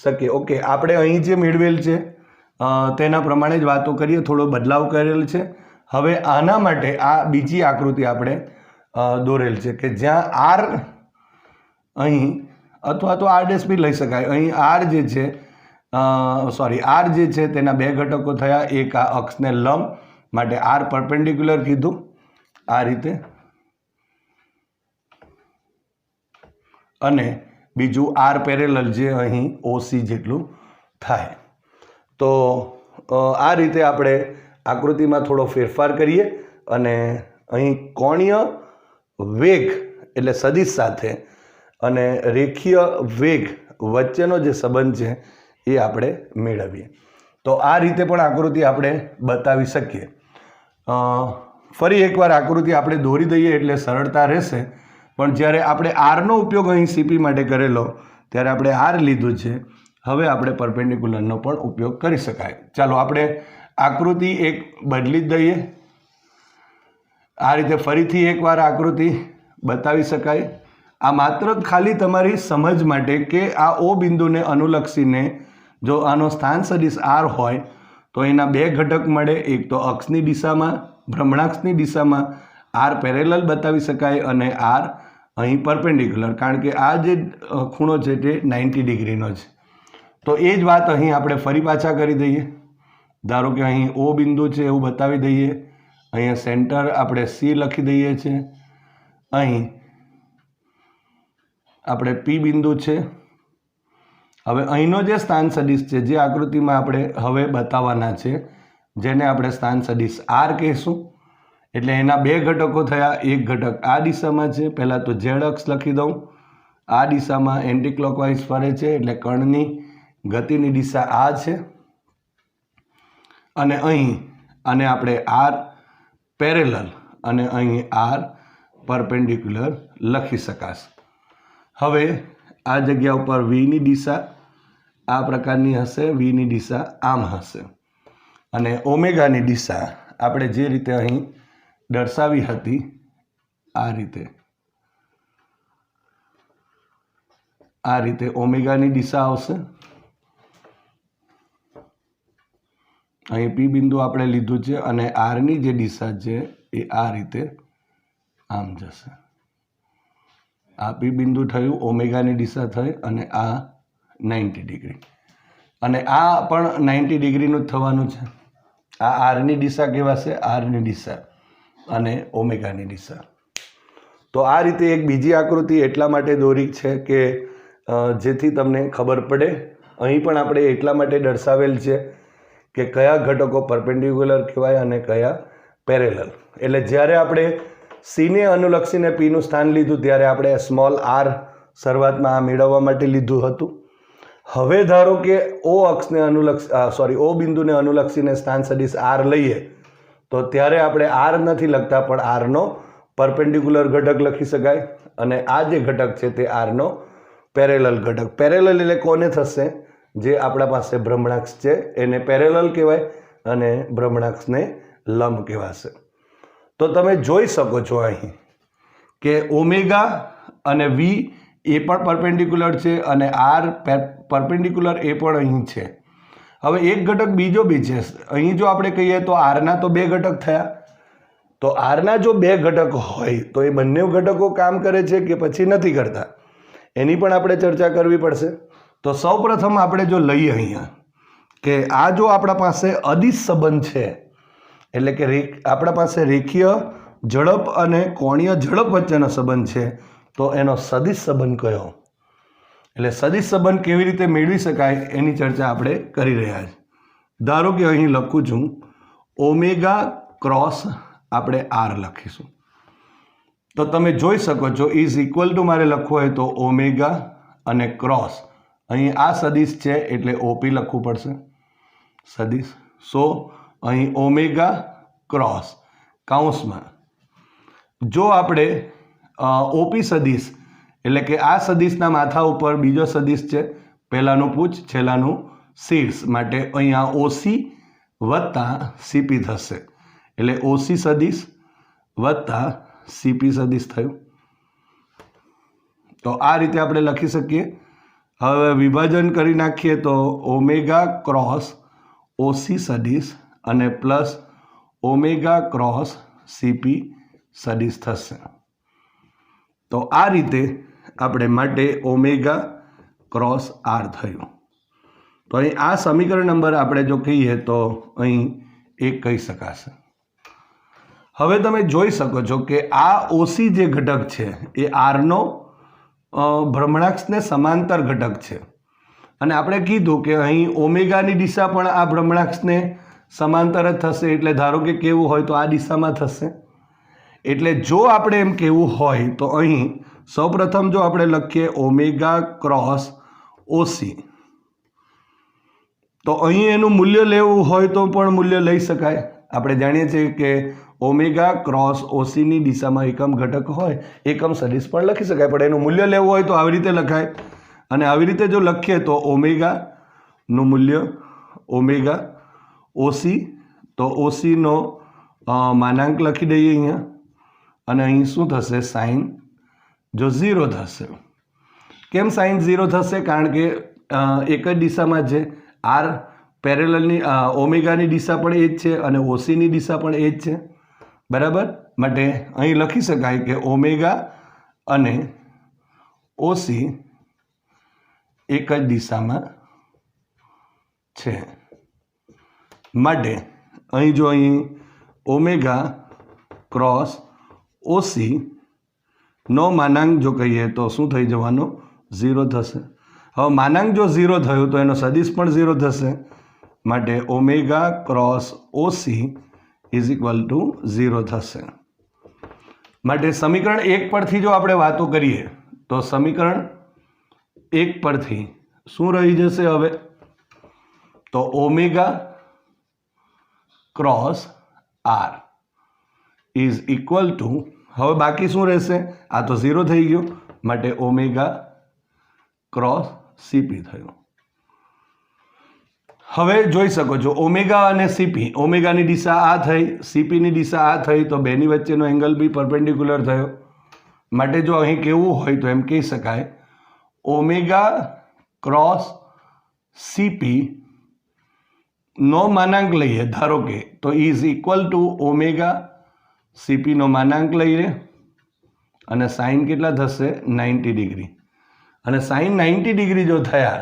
શકીએ. ઓકે, આપણે અહીં જે મેળવેલ છે તેના પ્રમાણે જ વાતો કરીએ, થોડો બદલાવ કરેલ છે. હવે આના માટે આ બીજી આકૃતિ આપણે દોરેલ છે કે જ્યાં આર અહીં, અથવા તો આર ડેશ બી લઈ શકાય. અહીં આર જે છે આર જે છે તેના બે ઘટકો થયા, એક આ અક્ષને લંબ માટે આર પરપેન્ડિક્યુલર કીધું આ રીતે, અને બીજું આર પેરેલલ જે અહીં ઓસી જેટલું થાય. તો આ રીતે આપણે આકૃતિમાં થોડો ફેરફાર કરીએ અને અહીં કોણીય વેગ એટલે સદિશ સાથે અને રેખીય વેગ વચ્ચેનો જે સંબંધ છે એ આપણે મેળવીએ. તો આ રીતે પણ આકૃતિ આપણે બતાવી શકીએ. ફરી એકવાર આકૃતિ આપણે દોરી દઈએ એટલે સરળતા રહેશે. પણ જ્યારે આપણે આરનો ઉપયોગ અહીં સીપી માટે કરેલો ત્યારે આપણે આર લીધું છે. હવે આપણે પરપેન્ડિક્યુલરનો પણ ઉપયોગ કરી શકાય. ચાલો આપણે આકૃતિ એક બદલી જ દઈએ. આ રીતે ફરીથી એકવાર આકૃતિ બતાવી શકાય. આ માત્ર ખાલી તમારી સમજ માટે કે આ ઓ બિંદુને અનુલક્ષીને જો આનો સ્થાન સદિશ આર હોય તો એના બે ઘટક મળે. એક તો અક્ષની દિશામાં, ભ્રમણાક્ષની દિશામાં આર પેરેલલ બતાવી શકાય અને આર અહીં પરપેન્ડિક્યુલર, કારણ કે આ જે ખૂણો છે તે 90 ડિગ્રીનો છે. તો એ જ વાત અહીં આપણે ફરી પાછા કરી દઈએ. ધારો કે અહીં ઓ બિંદુ છે એવું બતાવી દઈએ. અહીંયા સેન્ટર આપણે સી લખી દઈએ છીએ. અહીં આપણે પી બિંદુ છે. હવે અહીંનો જે સ્થાન સદિશ છે જે આકૃતિમાં આપણે હવે બતાવવાના છે, જેને આપણે સ્થાન સદિશ આર કહીશું. એટલે એના બે ઘટકો થયા. એક ઘટક આ દિશામાં છે, પહેલાં તો ઝેડ અક્ષ લખી દઉં. આ દિશામાં એન્ટી ક્લોકવાઇઝ ફરે છે એટલે કણની ગતિની દિશા આ છે. અને અહીં આને આપણે આર પેરેલલ અને અહીં આર પરપેન્ડિક્યુલર લખી શકાશે. હવે આ જગ્યા ઉપર વીની દિશા આ પ્રકારની હશે, વીની દિશા આમ હશે, અને ઓમેગાની દિશા આપણે જે રીતે અહીં દર્શાવી હતી આ રીતે ઓમેગાની દિશા આવશે. અહીં પી બિંદુ આપણે લીધું છે અને આરની જે દિશા છે એ આ રીતે આમ જશે. આ પી બિંદુ થયું, ઓમેગાની દિશા થઈ અને આ 90 ડિગ્રી, અને આ પણ 90 ડિગ્રીનું જ થવાનું છે. આ આરની દિશા કહેવાશે, આરની દિશા અને ઓમેગાની દિશા. તો આ રીતે એક બીજી આકૃતિ એટલા માટે દોરી છે કે જેથી તમને ખબર પડે. અહીં પણ આપણે એટલા માટે દર્શાવેલ છે કે કયા ઘટકો પરપેન્ડિક્યુલર કહેવાય અને કયા પેરેલલ. એટલે જ્યારે આપણે સીને અનુલક્ષીને પીનું સ્થાન લીધું ત્યારે આપણે સ્મોલ આર શરૂઆતમાં આ મેળવવા માટે લીધું હતું. હવે ધારો કે ઓ અક્ષને ઓ બિંદુને અનુલક્ષીને સ્થાન સદિશ આર લઈએ તો ત્યારે આપણે આર નથી લખતા, પણ આરનો પરપેન્ડિક્યુલર ઘટક લખી શકાય. અને આ જે ઘટક છે તે આરનો પેરેલલ ઘટક. પેરેલલ એટલે કોને થશે? જે આપણા પાસે ભ્રમણાક્ષ છે એને પેરેલલ કહેવાય અને ભ્રમણાક્ષને લંબ કહેવાશે. તો તમે જોઈ શકો છો અહીં કે ઓમેગા અને વી એ પણ પરપેન્ડિક્યુલર છે અને આર પરપેન્ડિક્યુલર એ પણ અહીં છે. હવે એક ઘટક બીજો બી છે. અહીં જો આપણે કહીએ તો આરના તો બે ઘટક થયા. તો આરના જો બે ઘટક હોય તો એ બંને ઘટકો કામ કરે છે કે પછી નથી કરતા, એની પણ આપણે ચર્ચા કરવી પડશે. તો સૌપ્રથમ આપણે જો લઈએ અહીંયા કે આ જો આપણા પાસે અદિશ સંબંધ છે, એટલે કે આપણા પાસે રેખીય ઝડપ અને કોણીય ઝડપ વચ્ચેનો સંબંધ છે, તો એનો સદિશ સંબંધ કયો? એટલે સદિશ સંબંધ કેવી રીતે મેળવી શકાય એની ચર્ચા આપણે કરી રહ્યા છીએ. ધારો કે અહીં લખું છું ઓમેગા ક્રોસ આપણે આર લખીશું. તો તમે જોઈ શકો છો ઇઝ ઇક્વલ ટુ મારે લખવું હોય તો ઓમેગા અને ક્રોસ, અહીં આ સદિશ છે એટલે ઓપી લખવું પડશે સદિશ. સો અહીં ઓમેગા ક્રોસ કૌંસમાં જો આપણે ઓપી સદિશ એટલે કે આ સદિશના માથા ઉપર બીજો સદિશ છે, પહેલાંનું પૂછ છેલ્લાનું શીર્ષ, માટે અહીંયા ઓસી વત્તા સીપી થશે. એટલે ઓસી સદિશ વત્તા સીપી સદિશ થયું. તો આ રીતે આપણે લખી શકીએ. હવે વિભાજન કરી નાખીએ તો ઓમેગા ક્રોસ ઓસી સદિશ અને પ્લસ ઓમેગા ક્રોસ સીપી સદિશ થશે. તો આ રીતે આપણે માટે ઓમેગા ક્રોસ આર થયું. તો અહીં આ સમીકરણ નંબર આપણે જો કહીએ તો અહીં 1 કહી શકાશે. હવે તમે જોઈ શકો છો કે આ ઓસી જે ઘટક છે એ આરનો ભ્રમણાક્ષને સમાંતર ઘટક છે અને આપણે કીધું કે અહીં ઓમેગાની દિશા પણ આ ભ્રમણાક્ષને સમાંતર જ થશે એટલે ધારો કે કેવું હોય તો આ દિશામાં થશે એટલે જો આપણે એમ કહેવું હોય તો અહીં સૌપ્રથમ જો આપણે લખીએ ઓમેગા ક્રોસ ઓસી તો અહીં એનું મૂલ્ય લેવું હોય તો પણ મૂલ્ય લઈ શકાય આપણે જાણીએ છીએ કે ઓમેગા ક્રોસ ઓસીની દિશામાં એકમ ઘટક હોય એકમ સદિશ પણ લખી શકાય પણ એનું મૂલ્ય લેવું હોય તો આવી રીતે લખાય અને આવી રીતે જો લખીએ તો ઓમેગાનું મૂલ્ય ઓમેગા ઓસી તો ઓસીનો માનાંક લખી દઈએ અહીંયા અને અહીં શું થશે સાઇન જો 0 થશે કેમ સાઇન 0 થશે કારણ કે એક જ દિશામાં છે આર પેરેલલની ઓમેગાની દિશા પણ એ જ છે અને ઓસીની દિશા પણ એ જ છે બરાબર માટે અહીં લખી શકાય કે ઓમેગા અને ઓસી એક જ દિશામાં છે માટે અહીં જો અહીં ઓમેગા ક્રોસ ઓસી નો માનાંક જો કહીએ તો શું થઈ જવાનો 0 થશે હવે માનાંક જો 0 થયું તો એનો સદિશ પણ 0 થશે માટે omega cross OC is equal to 0 થશે માટે સમીકરણ 1 પરથી જો આપણે વાતો કરીએ તો સમીકરણ 1 પરથી શું રહી જશે હવે તો omega cross r is equal to હવે બાકી શું રહેશે આ તો 0 થઈ ગયો માટે ઓમેગા ક્રોસ સીપી થયું હવે જોઈ શકો છો ઓમેગા અને સીપી ઓમેગાની દિશા આ થઈ સીપીની દિશા આ થઈ તો બેની વચ્ચેનો એંગલ બી પરપેન્ડિક્યુલર થયો માટે જો અહીં કેવું હોય તો એમ કહી શકાય ઓમેગા ક્રોસ સીપી નો માનાંક લઈએ ધારો કે તો ઇઝ ઇક્વલ ટુ ઓમેગા સીપીનો માનાંક લઈએ અને સાઇન કેટલા થશે 90 ડિગ્રી અને સાઇન 90 ડિગ્રી જો થયા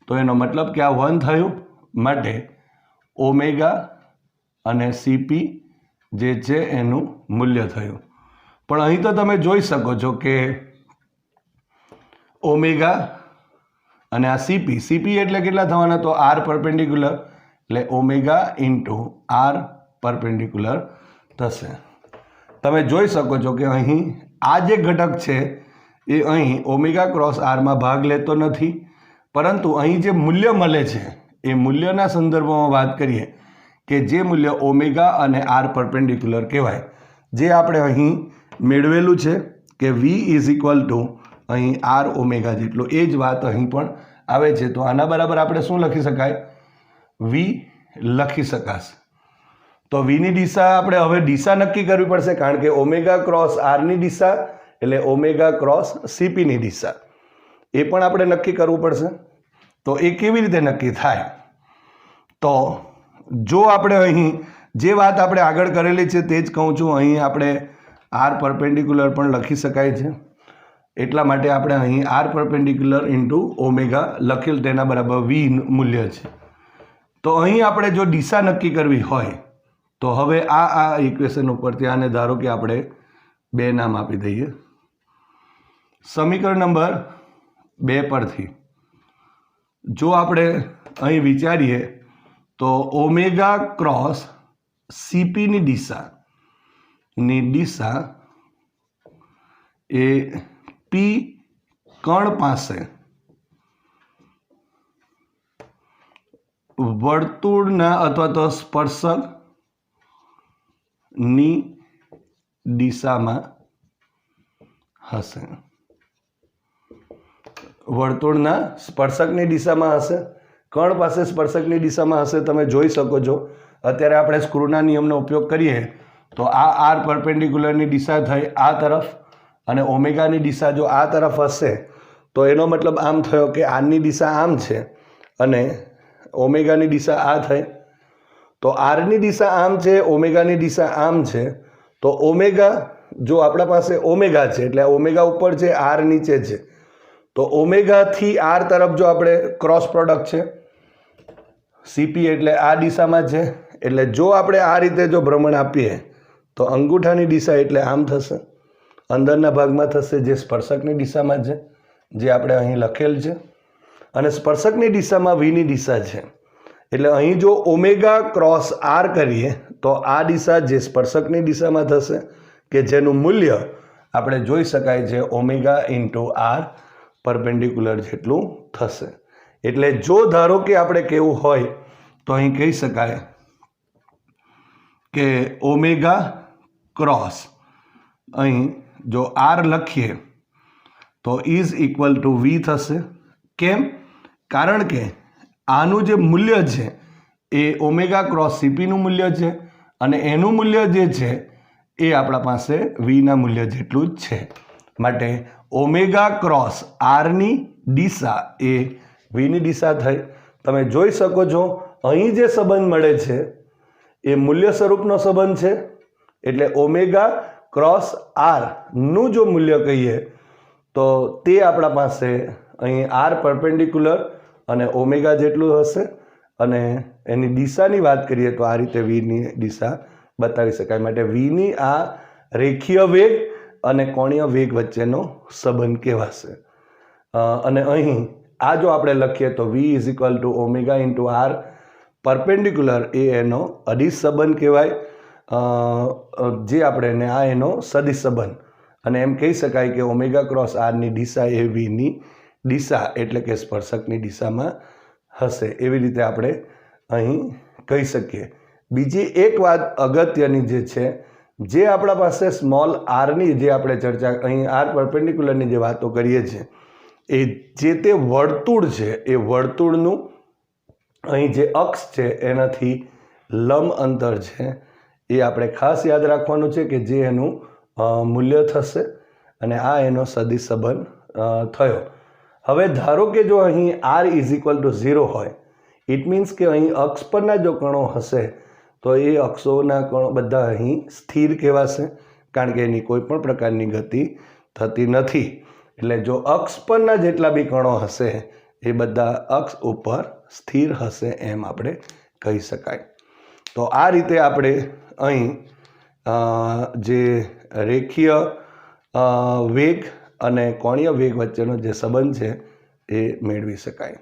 તો એનો મતલબ કે આ 1 થયું માટે ઓમેગા અને સીપી જે છે એનું મૂલ્ય થયું પણ અહીં તો તમે જોઈ શકો છો કે ઓમેગા અને આ સીપી એટલે કેટલા થવાના તો આર પરપેન્ડિક્યુલર એટલે ઓમેગા ઇન્ટુ આર પરપેન્ડિક્યુલર થશે તમે જોઈ શકો છો કે અહીં આ જે ઘટક છે એ અહીં ઓમેગા ક્રોસ આરમાં ભાગ લેતો નથી પરંતુ અહીં જે મૂલ્ય મળે છે એ મૂલ્યના સંદર્ભમાં વાત કરીએ કે જે મૂલ્ય ઓમેગા અને આર પરપેન્ડિક્યુલર કહેવાય જે આપણે અહીં મેળવેલું છે કે વી ઇઝ ઇક્વલ ટુ અહીં આર ઓમેગા જેટલું એ જ વાત અહીં પણ આવે છે તો આના બરાબર આપણે શું લખી શકાય વી લખી શકાશે તો વીની દિશા આપણે હવે દિશા નક્કી કરવી પડશે કારણ કે ઓમેગા ક્રોસ આરની દિશા એટલે ઓમેગા ક્રોસ સીપીની દિશા એ પણ આપણે નક્કી કરવું પડશે તો એ કેવી રીતે નક્કી થાય તો જો આપણે અહીં જે વાત આપણે આગળ કરેલી છે તે જ કહું છું અહીં આપણે આર પરપેન્ડિક્યુલર પણ લખી શકાય છે એટલા માટે આપણે અહીં આર પરપેન્ડિક્યુલર ઇન્ટુ ઓમેગા લખેલ તેના બરાબર વી મૂલ્ય છે તો અહીં આપણે જો દિશા નક્કી કરવી હોય તો હવે આ ઇક્વેશન ઉપરથી આને ધારો કે આપણે 2 નામ આપી દઈએ સમીકરણ નંબર 2 પરથી જો આપણે અહીં વિચારીએ તો ઓમેગા ક્રોસ સીપીની દિશા એ પી કણ પાસે વર્તુળના અથવા તો સ્પર્શકની દિશામાં હશે વર્તુળના સ્પર્શકની દિશામાં હશે કણ પાસે સ્પર્શકની દિશામાં હશે તમે જોઈ શકો છો અત્યારે આપણે સ્ક્રૂના નિયમનો ઉપયોગ કરીએ તો આ આર પરપેન્ડિક્યુલરની દિશા થઈ આ તરફ અને ઓમેગાની દિશા જો આ તરફ હશે તો એનો મતલબ આમ થયો કે આરની દિશા આમ છે અને ઓમેગાની દિશા આ થઈ તો આરની દિશા આમ છે ઓમેગાની દિશા આમ છે તો ઓમેગા જો આપણા પાસે ઓમેગા છે એટલે ઓમેગા ઉપર છે આર નીચે છે તો ઓમેગાથી આર તરફ જો આપણે ક્રોસ પ્રોડક્ટ છે સીપી એટલે આ દિશામાં છે એટલે જો આપણે આ રીતે જો ભ્રમણ આપીએ તો અંગૂઠાની દિશા એટલે આમ થશે, અંદરના ભાગમાં થશે જે સ્પર્શકની દિશામાં છે, જે આપણે અહીં લખેલ છે, અને સ્પર્શકની દિશામાં વીની દિશા છે. એટલે અહીં જો ઓમેગા ક્રોસ આર કરીએ તો આ દિશા જે સ્પર્શકની દિશામાં થશે કે જેનું મૂલ્ય આપણે જોઈ શકાય છે ઓમેગા ઇન્ટુ આર પરપેન્ડિક્યુલર જેટલું થશે. એટલે જો ધારો કે આપણે કેવું હોય તો અહીં કહી શકાય કે ઓમેગા ક્રોસ અહીં જો આર લખીએ તો ઇઝ ઇક્વલ ટુ વી થશે. કેમ? કારણ કે આનું જે મૂલ્ય છે એ ઓમેગા ક્રોસ સીપીનું મૂલ્ય છે અને એનું મૂલ્ય જે છે એ આપણા પાસે વીના મૂલ્ય જેટલું જ છે. માટે ઓમેગા ક્રોસ આરની દિશા એ વીની દિશા થઈ. તમે જોઈ શકો છો અહીં જે સંબંધ મળે છે એ મૂલ્ય સ્વરૂપનો સંબંધ છે. એટલે ઓમેગા ક્રોસ આરનું જો મૂલ્ય કહીએ તો તે આપણા પાસે અહીં આર પરપેન્ડિક્યુલર અને ઓમેગા જેટલું હશે. અને એની દિશાની વાત કરીએ તો આ રીતે વીની દિશા બતાવી શકાય. માટે વીની આ રેખીય વેગ અને કોણીય વેગ વચ્ચેનો સંબંધ કહેવાશે. અને અહીં આ જો આપણે લખીએ તો V is equal to omega into R perpendicular એ એનો અદિશ સંબંધ કહેવાય, જે આપણે એને આ એનો સદિશ સંબંધ. અને એમ કહી શકાય કે ઓમેગા ક્રોસ આરની દિશા એ વીની દિશા એટલે કે સ્પર્શકની દિશામાં હશે. એવી રીતે આપણે અહીં કહી શકીએ. બીજી એક વાત અગત્યની જે છે, જે આપણા પાસે સ્મોલ આરની જે આપણે ચર્ચા અહીં આર પરપેન્ડિક્યુલરની જે વાતો કરીએ છીએ એ જે તે વર્તુળ છે એ વર્તુળનું અહીં જે અક્ષ છે એનાથી લંબ અંતર છે એ આપણે ખાસ યાદ રાખવાનું છે કે જે એનું મૂલ્ય થશે અને આ એનો સદિશ સંબંધ થયો. હવે ધારો કે જો અહીં આર ઇઝ ઇક્વલ ટુ 0 હોય, ઇટ મીન્સ કે અહીં અક્ષ પરના જો કણો હશે તો એ અક્ષોના કણો બધા અહીં સ્થિર કહેવાશે, કારણ કે એની કોઈ પણ પ્રકારની ગતિ થતી નથી. એટલે જો અક્ષ પરના જેટલા બી કણો હશે એ બધા અક્ષ ઉપર સ્થિર હશે એમ આપણે કહી શકાય. તો આ રીતે આપણે અહીં જે રેખીય વેગ અને કોણીય વેગ વચ્ચેનો જે સંબંધ છે એ મેળવી શકાય.